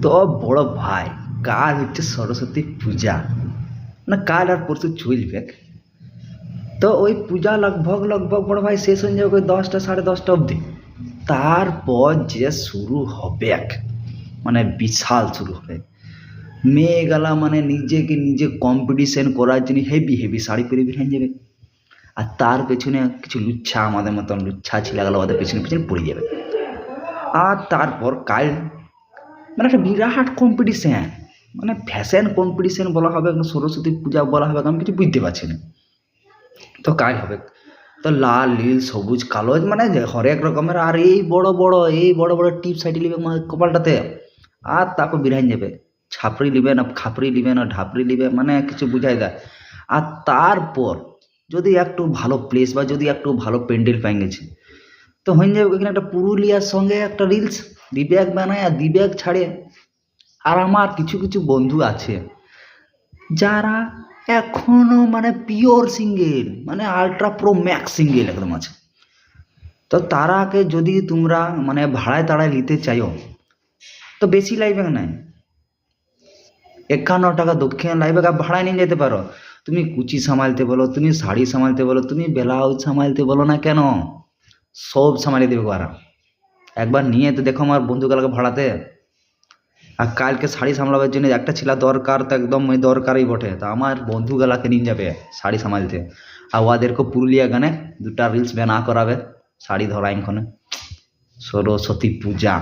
তো বড় ভাই, কাল হচ্ছে সরস্বতী পূজা, না কাল আর পরশু চলবে। তো ওই পূজা লগভগ বড় ভাই শেষ হয়ে যাবে ওই 10টা 10:30 অবধি। তারপর যে শুরু হবে, মানে বিশাল শুরু হবে। মেয়েগুলা মানে নিজেকে নিজে কম্পিটিশন করার জন্য হেভি হেভি শাড়ি পরে বেরিয়ে যাবে, আর তার পেছনে কিছু লুচ্ছা, আমাদের মতন লুচ্ছা ছেলেগুলো ওদের পেছনে পেছনে পড়ে যাবে। আর তারপর কাল মানে একটা বিরাট কম্পিটিশান, মানে ফ্যাশন কম্পিটিশান বলা হবে, সরস্বতী পূজা বলা হবে, আমি কিছু বুঝতে পারছি না। তো কাল হবে তো লাল নীল সবুজ কালো, মানে হরেক রকমের, আর এই বড় বড় টিপ সাইডে নিবে কপালটাতে, আর তারপর বিরাইন যাবে ছাপড়ি নিবে না খাপড়ি নিবে না ঢাপড়ি নিবে, মানে কিছু বুঝাই দেয়। আর তারপর যদি একটু ভালো প্লেস বা যদি একটু ভালো প্যান্ডেল পাই গেছে, তো হয়ে যাবে এখানে একটা পুরুলিয়ার সঙ্গে একটা রিলস দিব্যাগ বানায় আর দিব্যাগ ছাড়ে। আর আমার কিছু কিছু বন্ধু আছে যারা এখনো মানে পিওর সিঙ্গেল, মানে আলট্রা প্রো ম্যাক্স সিঙ্গেল একদম আছে। তো তারাকে যদি তোমরা মানে ভাড়ায় তাড়ায় নিতে চাইও, তো বেশি লাইব্যাগ নাই, 51 টাকা দক্ষিণ লাইব্যাগ ভাড়ায় নিয়ে যেতে পারো। তুমি কুচি সামালতে বলো, তুমি শাড়ি সামালতে বলো, তুমি ব্লাউজ সামালতে বলো না কেন, সব সামালিয়ে দেবে ওরা। একবার নিয়ে তো দেখো আমার বন্ধুগুলোকে ভাড়াতে। আর কালকে শাড়ি সামলাবার জন্য একটা ছেলে দরকার, তো একদম দরকারই বটে, তো আমার বন্ধুগুলাকে নিয়ে যাবে শাড়ি সামালতে। আর ওদেরকে পুরুলিয়া গানে 2টা রিলস বানা করাবে শাড়ি ধরা এখানে সরস্বতী পূজা।